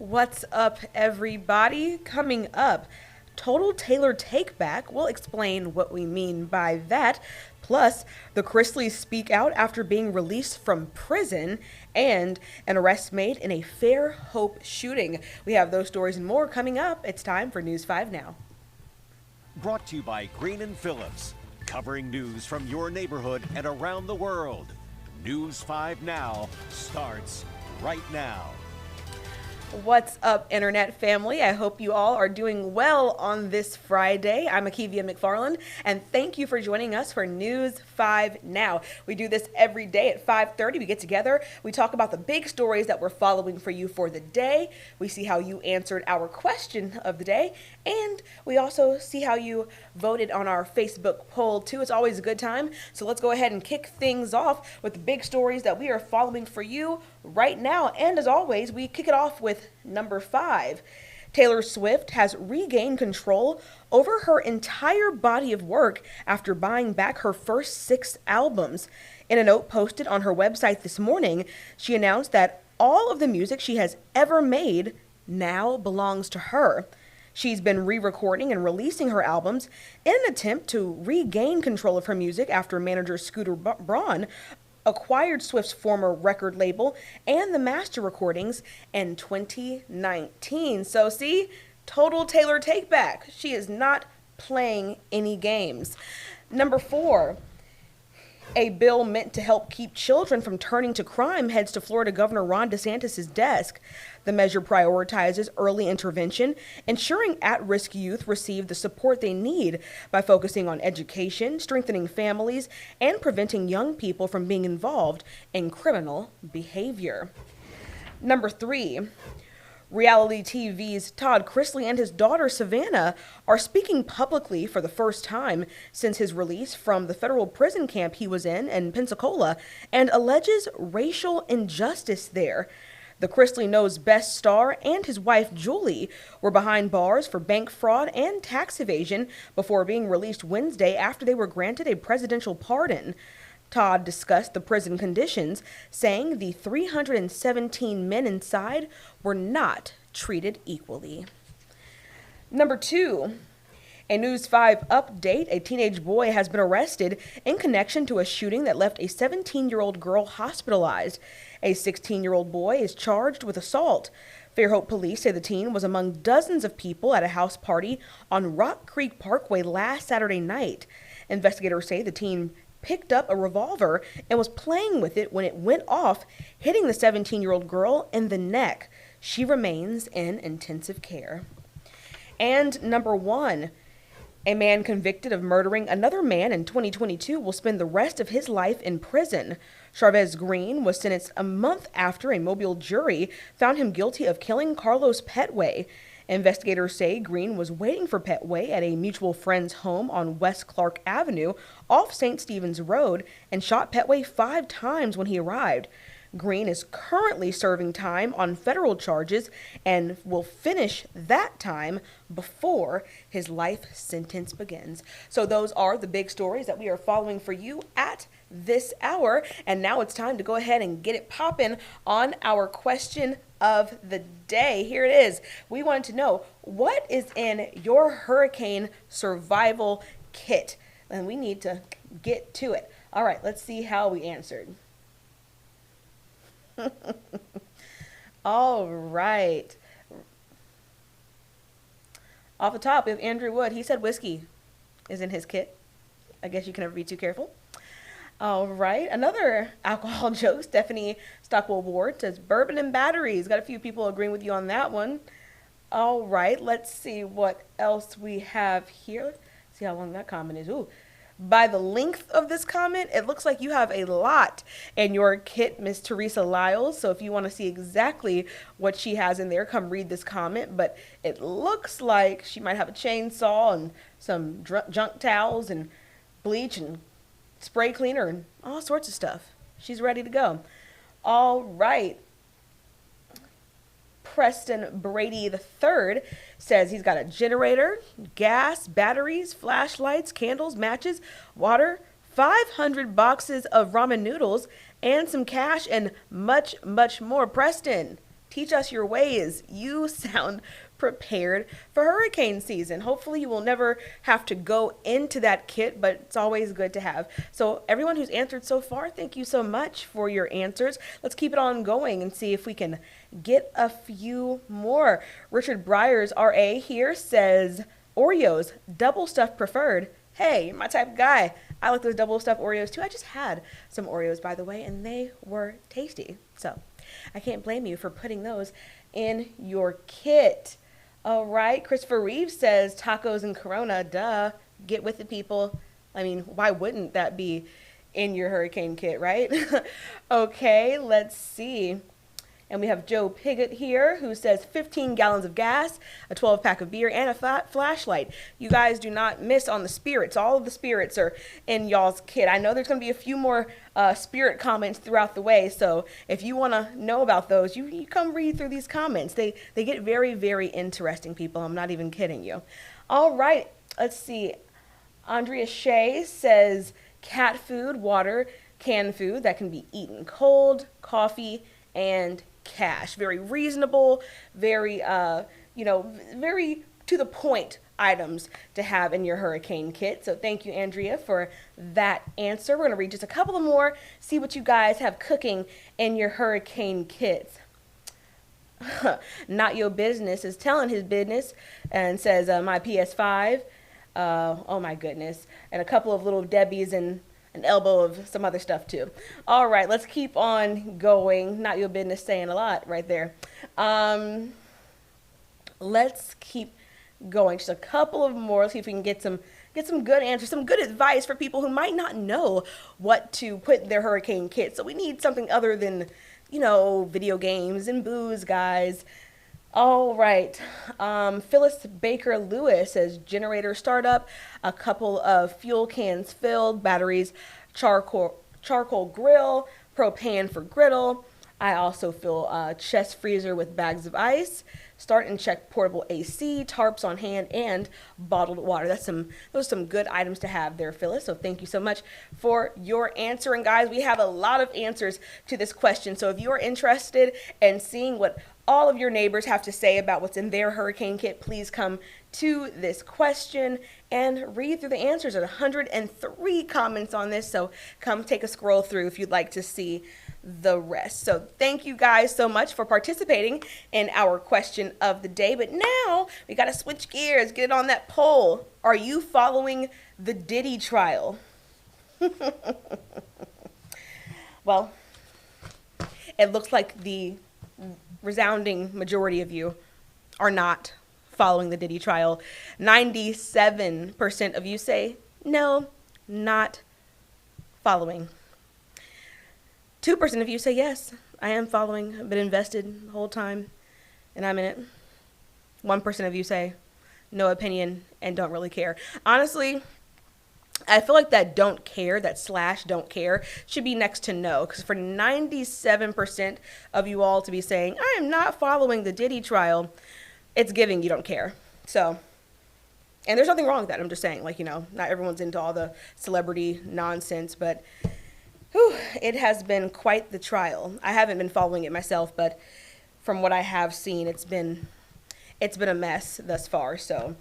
What's up, everybody? Coming up, total Taylor Takeback. We'll explain what we mean by that. Plus, the Chrisleys speak out after being released from prison, and an arrest made in a Fairhope shooting. We have those stories and more coming up. It's time for News 5 Now. Brought to you by Green & Phillips, covering news from your neighborhood and around the world. News 5 Now starts right now. What's up, Internet family? I hope you all are doing well on this Friday. I'm Akievia McFarland, and thank you for joining us for News 5 Now. We do this every day at 5:30. We get together, we talk about the big stories that we're following for you for the day. We see how you answered our question of the day, and we also see how you voted on our Facebook poll, too. It's always a good time, so let's go ahead and kick things off with the big stories that we are following for you right now. And as always, we kick it off with number 5. Taylor Swift has regained control over her entire body of work after buying back her first 6 albums. In a note posted on her website this morning, she announced that all of the music she has ever made now belongs to her. She's been re-recording and releasing her albums in an attempt to regain control of her music after manager Scooter Braun acquired Swift's former record label and the master recordings in 2019. So see, total Taylor Takeback. She is not playing any games. Number 4. A bill meant to help keep children from turning to crime heads to Florida Governor Ron DeSantis' desk. The measure prioritizes early intervention, ensuring at-risk youth receive the support they need by focusing on education, strengthening families, and preventing young people from being involved in criminal behavior. Number 3. Reality TV's Todd Chrisley and his daughter Savannah are speaking publicly for the first time since his release from the federal prison camp he was in Pensacola, and alleges racial injustice there. The Chrisley Knows Best star and his wife Julie were behind bars for bank fraud and tax evasion before being released Wednesday after they were granted a presidential pardon. Todd discussed the prison conditions, saying the 317 men inside were not treated equally. Number 2. A News 5 update. A teenage boy has been arrested in connection to a shooting that left a 17-year-old girl hospitalized. A 16-year-old boy is charged with assault. Fairhope police say the teen was among dozens of people at a house party on Rock Creek Parkway last Saturday night. Investigators say the teen picked up a revolver and was playing with it when it went off, hitting the 17-year-old girl in the neck. She remains in intensive care. And number 1. A man convicted of murdering another man in 2022 will spend the rest of his life in prison. Chavez Green was sentenced a month after a Mobile jury found him guilty of killing Carlos Petway. Investigators say Green was waiting for Petway at a mutual friend's home on West Clark Avenue off St. Stephen's Road and shot Petway 5 times when he arrived. Green is currently serving time on federal charges and will finish that time before his life sentence begins. So those are the big stories that we are following for you at this hour. And now it's time to go ahead and get it popping on our question of the day. Here it is. We wanted to know, what is in your hurricane survival kit? And we need to get to it. All right, let's see how we answered. All right. Off the top, we have Andrew Wood. He said whiskey is in his kit. I guess you can never be too careful. All right. Another alcohol joke. Stephanie Stockwell Ward says bourbon and batteries. Got a few people agreeing with you on that one. All right. Let's see what else we have here. See how long that comment is. Ooh. By the length of this comment, it looks like you have a lot in your kit, Miss Teresa Lyles. So if you want to see exactly what she has in there, come read this comment. But it looks like she might have a chainsaw and some junk towels and bleach and spray cleaner and all sorts of stuff. She's ready to go. All right. Preston Brady III says he's got a generator, gas, batteries, flashlights, candles, matches, water, 500 boxes of ramen noodles, and some cash, and much, much more. Preston, Teach us your ways. You sound prepared for hurricane season. Hopefully you will never have to go into that kit, but it's always good to have. So everyone who's answered so far, thank you so much for your answers. Let's keep it on going and see if we can get a few more. Richard Byers, RA, here says, Oreos, double stuff preferred. Hey, my type of guy. I like those double stuffed Oreos too. I just had some Oreos, by the way, and they were tasty. So I can't blame you for putting those in your kit. All right, Christopher Reeves says tacos and Corona, duh, get with it, people. I mean, why wouldn't that be in your hurricane kit, right? Okay, let's see. And we have Joe Piggott here who says 15 gallons of gas, a 12-pack of beer, and a flashlight. You guys do not miss on the spirits. All of the spirits are in y'all's kit. I know there's going to be a few more spirit comments throughout the way, so if you want to know about those, you come read through these comments. They get very, very interesting, people. I'm not even kidding you. All right, let's see. Andrea Shea says cat food, water, canned food that can be eaten cold, coffee, and cash. Very reasonable, very, very to the point items to have in your hurricane kit. So thank you, Andrea, for that answer. We're going to read just a couple of more, see what you guys have cooking in your hurricane kits. Not Your Business is telling his business and says, my PS5, oh my goodness, and a couple of little Debbies and an elbow of some other stuff too. All right, let's keep on going. Not Your Business saying a lot right there. Let's keep going. Just a couple of more. Let's see if we can get some good answers, some good advice for people who might not know what to put in their hurricane kit. So we need something other than, video games and booze, guys. All right. Phyllis Baker Lewis says generator startup, a couple of fuel cans filled, batteries, charcoal grill, propane for griddle. I also fill a chest freezer with bags of ice. Start and check portable AC, tarps on hand, and bottled water. Those are some good items to have there, Phyllis. So thank you so much for your answer. And guys, we have a lot of answers to this question. So if you are interested in seeing what all of your neighbors have to say about what's in their hurricane kit, please come to this question and read through the answers. There are 103 comments on this, so come take a scroll through if you'd like to see the rest. So thank you guys so much for participating in our question of the day. But now we got to switch gears, get it on that poll. Are you following the Diddy trial? Well, it looks like the resounding majority of you are not following the Diddy trial. 97% of you say, no, not following. 2% of you say, yes, I am following. I've been invested the whole time, and I'm in it. 1% of you say, no opinion, and don't really care. Honestly, I feel like that don't care, that / don't care, should be next to no. Because for 97% of you all to be saying, I am not following the Diddy trial, it's giving you don't care. So, and there's nothing wrong with that. I'm just saying, not everyone's into all the celebrity nonsense, but it has been quite the trial. I haven't been following it myself, but from what I have seen, it's been a mess thus far. So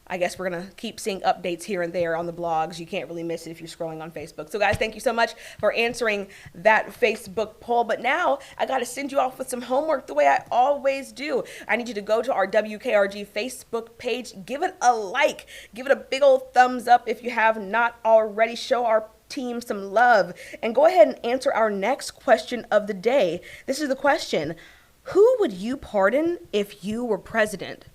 I guess we're going to keep seeing updates here and there on the blogs. You can't really miss it if you're scrolling on Facebook. So guys, thank you so much for answering that Facebook poll. But now I got to send you off with some homework the way I always do. I need you to go to our WKRG Facebook page, give it a like, give it a big old thumbs up if you have not already. Show our team some love and go ahead and answer our next question of the day. This is the question: who would you pardon if you were president?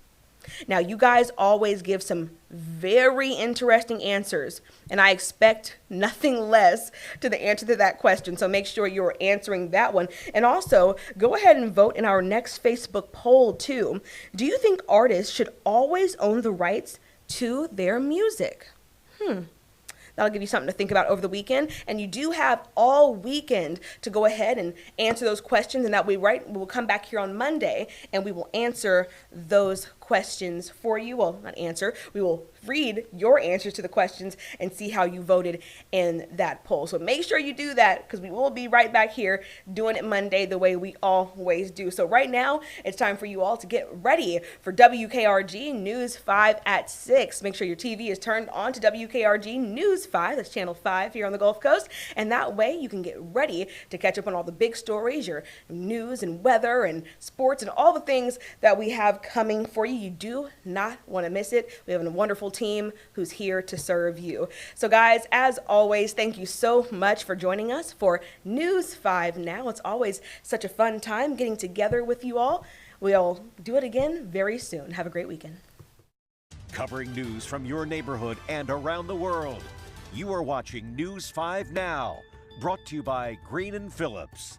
Now, you guys always give some very interesting answers, and I expect nothing less to the answer to that question. So make sure you're answering that one. And also, go ahead and vote in our next Facebook poll, too. Do you think artists should always own the rights to their music? That'll give you something to think about over the weekend. And you do have all weekend to go ahead and answer those questions. And that way, we'll come back here on Monday and we will answer those questions for you. Well, not answer. We will read your answers to the questions and see how you voted in that poll. So make sure you do that because we will be right back here doing it Monday the way we always do. So right now, it's time for you all to get ready for WKRG News 5 at 6. Make sure your TV is turned on to WKRG News 5. That's Channel 5 here on the Gulf Coast. And that way you can get ready to catch up on all the big stories, your news and weather and sports and all the things that we have coming for you. You do not want to miss it. We have a wonderful team who's here to serve you. So guys, as always, thank you so much for joining us for News 5 Now. It's always such a fun time getting together with you all. We'll do it again very soon. Have a great weekend. Covering news from your neighborhood and around the world. You are watching News 5 Now, brought to you by Green & Phillips.